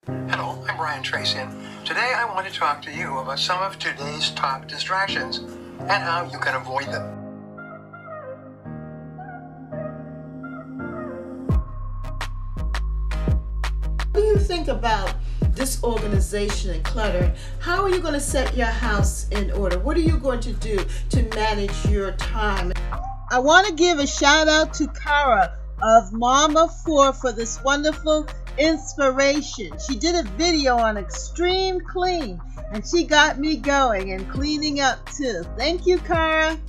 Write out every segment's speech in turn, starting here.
Hello, I'm Brian Tracy, and today I want to talk to you about some of today's top distractions and how you can avoid them. What do you think about disorganization and clutter? How are you going to set your house in order? What are you going to do to manage your time? I want to give a shout out to Cara of Mama 4 for this wonderful inspiration. She did a video on extreme clean and she got me going and cleaning up too. Thank you, Cara.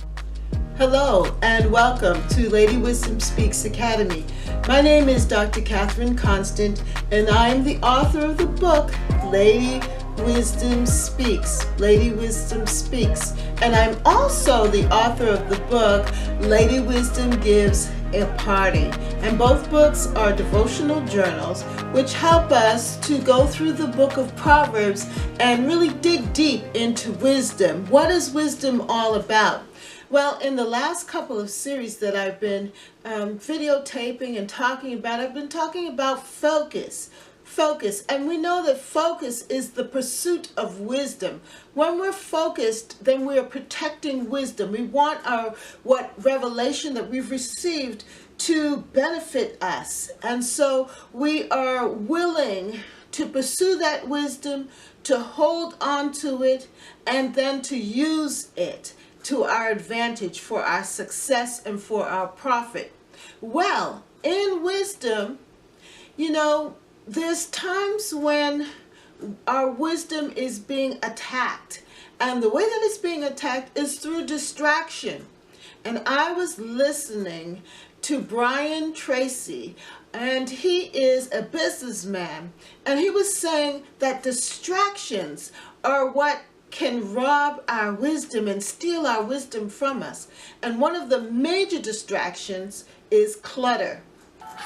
Hello and welcome to Lady Wisdom Speaks Academy. My name is Dr. Catherine Constant and I'm the author of the book Lady Wisdom Speaks. Lady Wisdom Speaks. And I'm also the author of the book Lady Wisdom Gives a Party. And both books are devotional journals which help us to go through the book of Proverbs and really dig deep into wisdom. What is wisdom all about? Well, in the last couple of series that I've been videotaping and talking about, I've been talking about focus. Focus. And we know that focus is the pursuit of wisdom. When we're focused, then we are protecting wisdom. We want what revelation that we've received to benefit us. And so we are willing to pursue that wisdom, to hold on to it, and then to use it to our advantage for our success and for our profit. Well, in wisdom, there's times when our wisdom is being attacked. And the way that it's being attacked is through distraction. And I was listening to Brian Tracy, and he is a businessman. And he was saying that distractions are what can rob our wisdom and steal our wisdom from us. And one of the major distractions is clutter.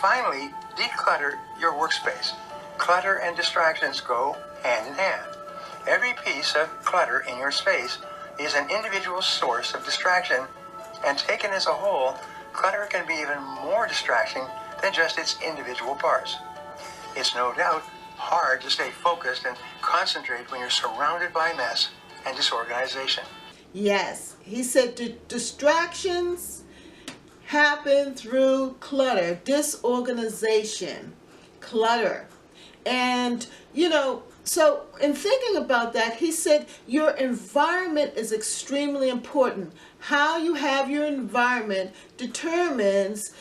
Finally, declutter your workspace. Clutter and distractions go hand in hand. Every piece of clutter in your space is an individual source of distraction, and taken as a whole, clutter can be even more distracting than just its individual parts. It's no doubt hard to stay focused and concentrate when you're surrounded by mess and disorganization. Yes, he said distractions happen through clutter, disorganization, clutter. And, so in thinking about that, he said your environment is extremely important. How you have your environment determines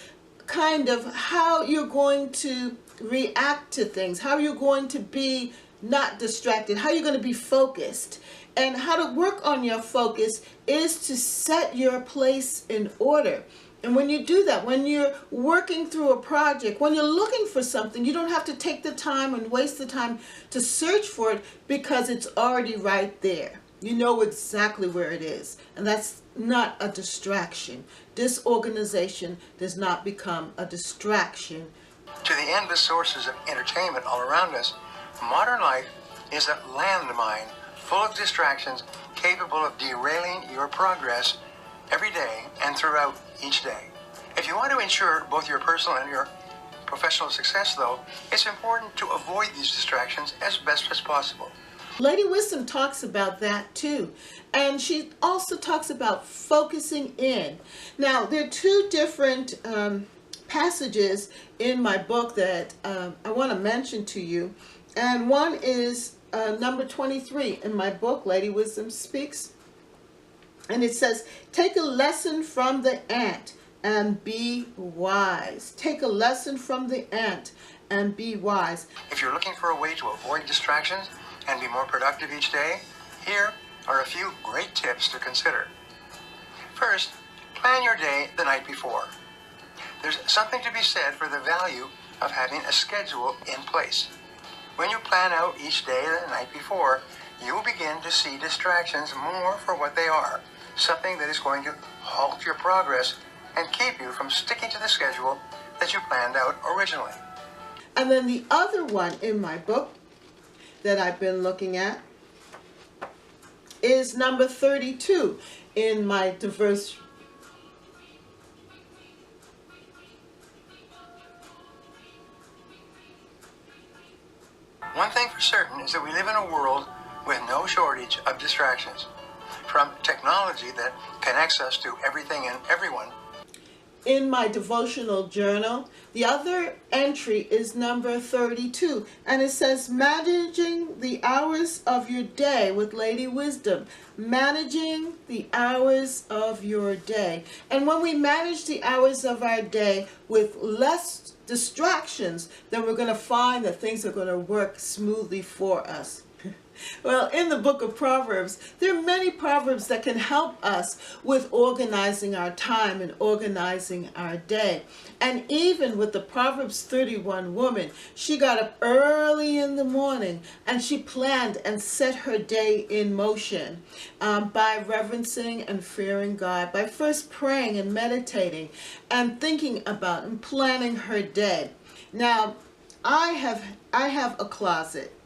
kind of how you're going to react to things, how you're going to be not distracted, how you're going to be focused. And how to work on your focus is to set your place in order. And when you do that, when you're working through a project, when you're looking for something, you don't have to take the time and waste the time to search for it because it's already right there. You know exactly where it is. And that's not a distraction. Disorganization does not become a distraction. To the endless sources of entertainment all around us, modern life is a landmine full of distractions capable of derailing your progress every day and throughout each day. If you want to ensure both your personal and your professional success, though, it's important to avoid these distractions as best as possible. Lady Wisdom talks about that too. And she also talks about focusing in. Now, there are two different passages in my book that I want to mention to you. And one is number 23 in my book, Lady Wisdom Speaks. And it says, take a lesson from the ant and be wise. Take a lesson from the ant and be wise. If you're looking for a way to avoid distractions and be more productive each day, here are a few great tips to consider. First, plan your day the night before. There's something to be said for the value of having a schedule in place. When you plan out each day the night before, you will begin to see distractions more for what they are, something that is going to halt your progress and keep you from sticking to the schedule that you planned out originally. And then the other one in my book that I've been looking at is number 32 in my diverse One thing for certain is that we live in a world with no shortage of distractions, from technology that connects us to everything and everyone. In my devotional journal, the other entry is number 32, and it says, managing the hours of your day with Lady Wisdom. Managing the hours of your day. And when we manage the hours of our day with less distractions, then we're going to find that things are going to work smoothly for us. Well, in the book of Proverbs, there are many proverbs that can help us with organizing our time and organizing our day. And even with the Proverbs 31 woman, she got up early in the morning and she planned and set her day in motion by reverencing and fearing God, by first praying and meditating and thinking about and planning her day. Now, I have a closet.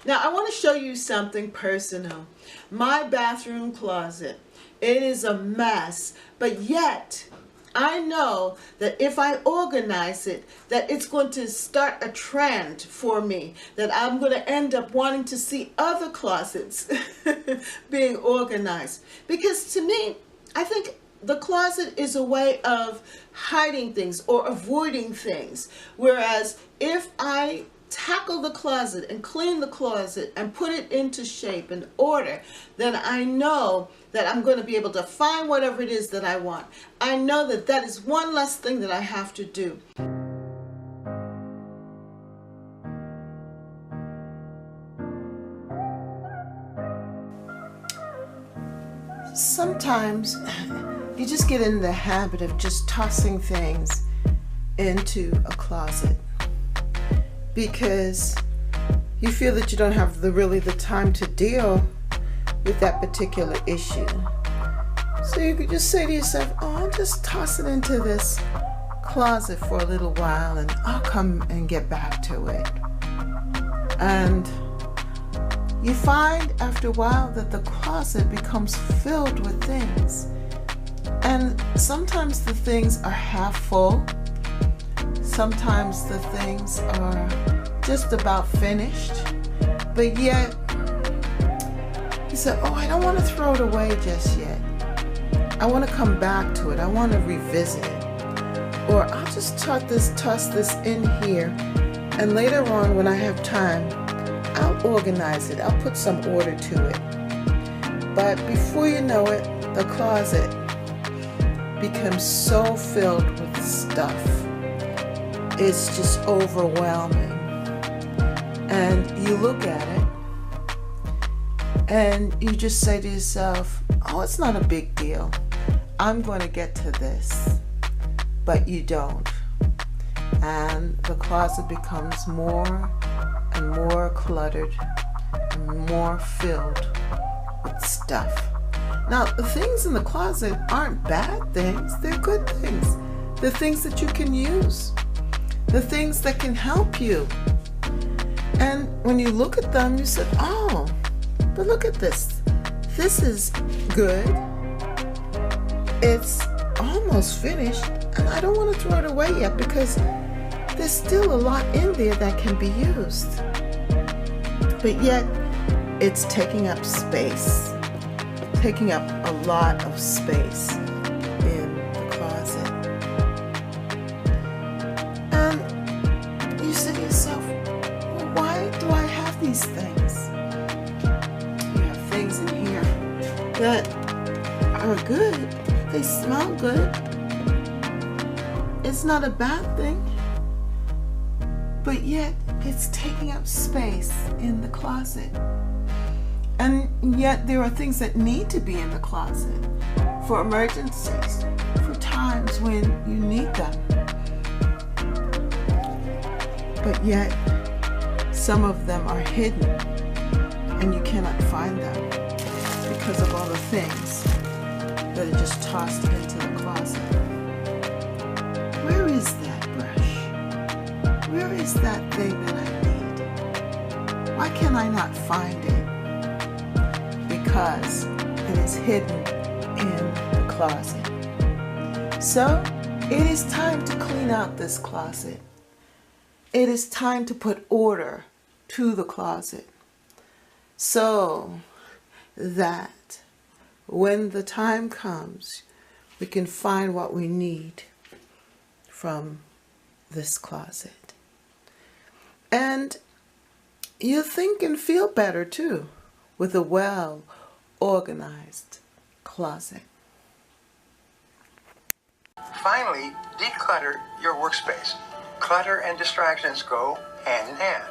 Now, I want to show you something personal. My bathroom closet, it is a mess, but yet I know that if I organize it, that it's going to start a trend for me, that I'm going to end up wanting to see other closets being organized. Because to me, I think the closet is a way of hiding things or avoiding things. Whereas if I tackle the closet and clean the closet and put it into shape and order, then I know that I'm going to be able to find whatever it is that I want. I know that that is one less thing that I have to do. Sometimes you just get in the habit of just tossing things into a closet because you feel that you don't have really the time to deal with that particular issue. So you could just say to yourself, oh, I'll just toss it into this closet for a little while and I'll come and get back to it. And you find after a while that the closet becomes filled with things. And sometimes the things are half full. Sometimes the things are just about finished, but yet you say, oh, I don't want to throw it away just yet. I want to come back to it. I want to revisit it. Or I'll just toss this in here, and later on when I have time, I'll organize it. I'll put some order to it. But before you know it, the closet becomes so filled with stuff. It's just overwhelming. And you look at it and you just say to yourself, oh, it's not a big deal. I'm going to get to this. But you don't. And the closet becomes more and more cluttered and more filled with stuff. Now, the things in the closet aren't bad things. They're good things. They're things that you can use. The things that can help you. And when you look at them, you say, oh, but look at this. This is good. It's almost finished, and I don't want to throw it away yet because there's still a lot in there that can be used. But yet, it's taking up space. Taking up a lot of space in the closet. And you say to yourself, well, why do I have these things? You have things in here that are good. They smell good. It's not a bad thing. But yet, it's taking up space in the closet. And yet there are things that need to be in the closet for emergencies, for times when you need them. But yet some of them are hidden and you cannot find them because of all the things that are just tossed into the closet. Where is that brush? Where is that thing that I need? Why can I not find it? Because it is hidden in the closet. So it is time to clean out this closet. it is time to put order to the closet so that when the time comes, we can find what we need from this closet. And you think and feel better too with a well-organized closet. Finally, declutter your workspace. Clutter and distractions go hand in hand.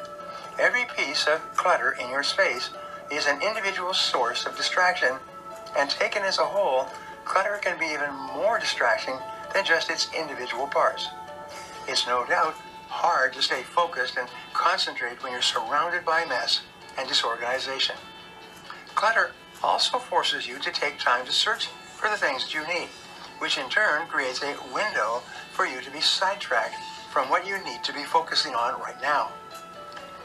Every piece of clutter in your space is an individual source of distraction, and taken as a whole, clutter can be even more distracting than just its individual parts. It's no doubt hard to stay focused and concentrate when you're surrounded by mess and disorganization. Clutter also forces you to take time to search for the things that you need, which in turn creates a window for you to be sidetracked from what you need to be focusing on right now.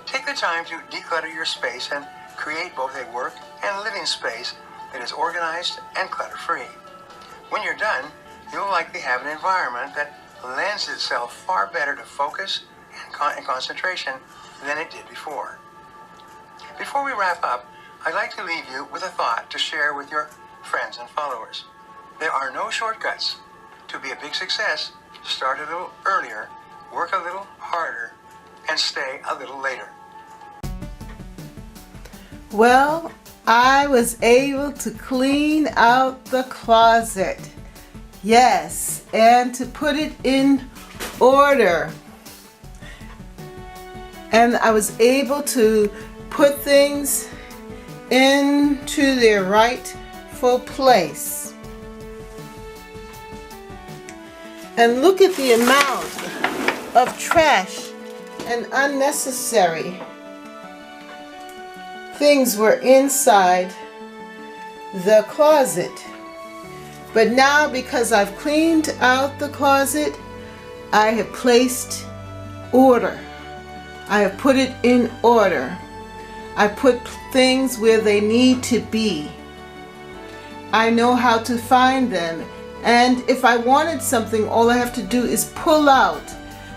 Take the time to declutter your space and create both a work and living space that is organized and clutter-free. When you're done, you'll likely have an environment that lends itself far better to focus and concentration than it did before. Before we wrap up, I'd like to leave you with a thought to share with your friends and followers. There are no shortcuts. To be a big success, start a little earlier, work a little harder, and stay a little later. Well, I was able to clean out the closet. Yes, and to put it in order. And I was able to put things into their rightful place. And look at the amount of trash and unnecessary things were inside the closet. But now, because I've cleaned out the closet, I have placed order. I have put it in order. I put things where they need to be. I know how to find them. And if I wanted something, all I have to do is pull out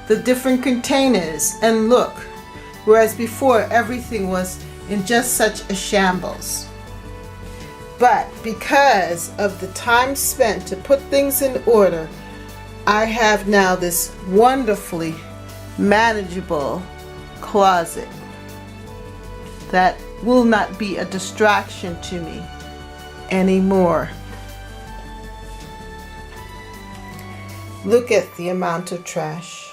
the different containers and look. Whereas before, everything was in just such a shambles. But because of the time spent to put things in order, I have now this wonderfully manageable closet that will not be a distraction to me anymore. Look at the amount of trash.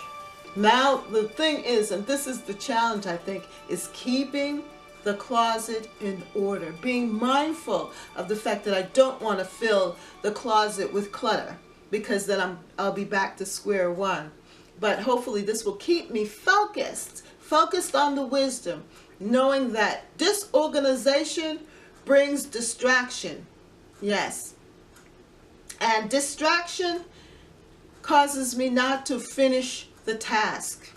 Now the thing is, and this is the challenge I think, is keeping the closet in order, being mindful of the fact that I don't want to fill the closet with clutter, because then I'll be back to square one. But hopefully this will keep me focused on the wisdom, knowing that disorganization brings distraction. Yes. And distraction causes me not to finish the task,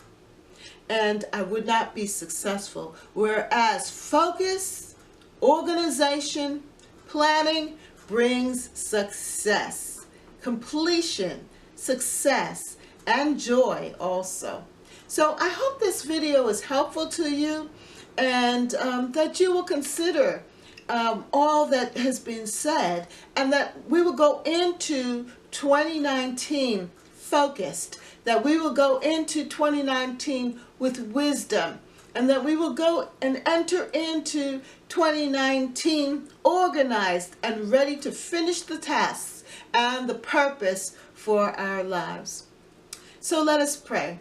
and I would not be successful. Whereas focus, organization, planning brings success, completion, success, and joy also. So I hope this video is helpful to you, and that you will consider all that has been said, and that we will go into 2019 focused, that we will go into 2019 with wisdom, and that we will go and enter into 2019 organized and ready to finish the tasks and the purpose for our lives. So let us pray.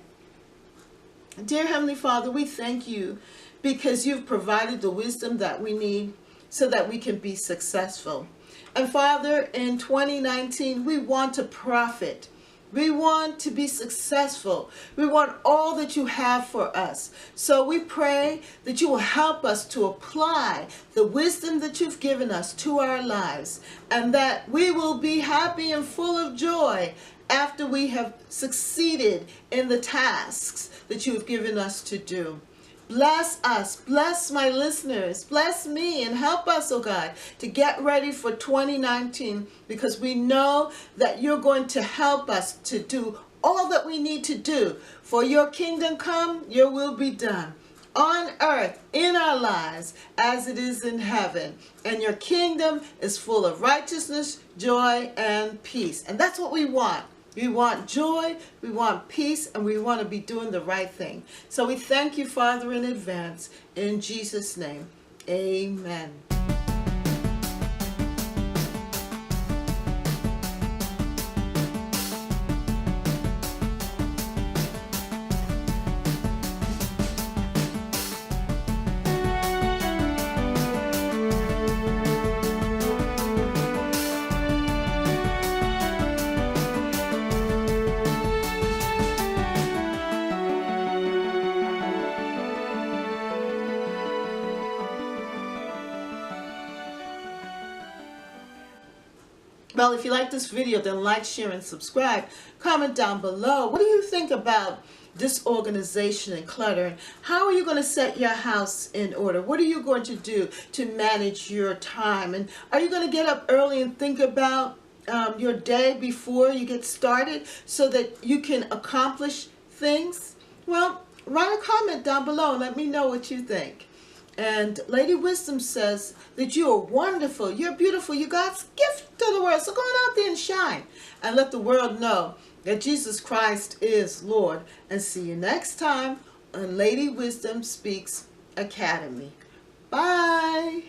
Dear Heavenly Father, we thank you because you've provided the wisdom that we need so that we can be successful. And Father, in 2019, we want to profit. We want to be successful. We want all that you have for us. So we pray that you will help us to apply the wisdom that you've given us to our lives, and that we will be happy and full of joy after we have succeeded in the tasks that you have given us to do. Bless us, bless my listeners, bless me, and help us, oh God, to get ready for 2019, because we know that you're going to help us to do all that we need to do. For your kingdom come, your will be done on earth, in our lives, as it is in heaven. And your kingdom is full of righteousness, joy, and peace. And that's what we want. We want joy, we want peace, and we want to be doing the right thing. So we thank you, Father, in advance. In Jesus' name, amen. Well, if you like this video, then like, share, and subscribe. Comment down below. What do you think about disorganization and clutter? How are you going to set your house in order? What are you going to do to manage your time? And are you going to get up early and think about your day before you get started so that you can accomplish things? Well, write a comment down below and let me know what you think. And Lady Wisdom says that you are wonderful, you're beautiful, you're God's gift to the world. So go on out there and shine and let the world know that Jesus Christ is Lord. And see you next time on Lady Wisdom Speaks Academy. Bye.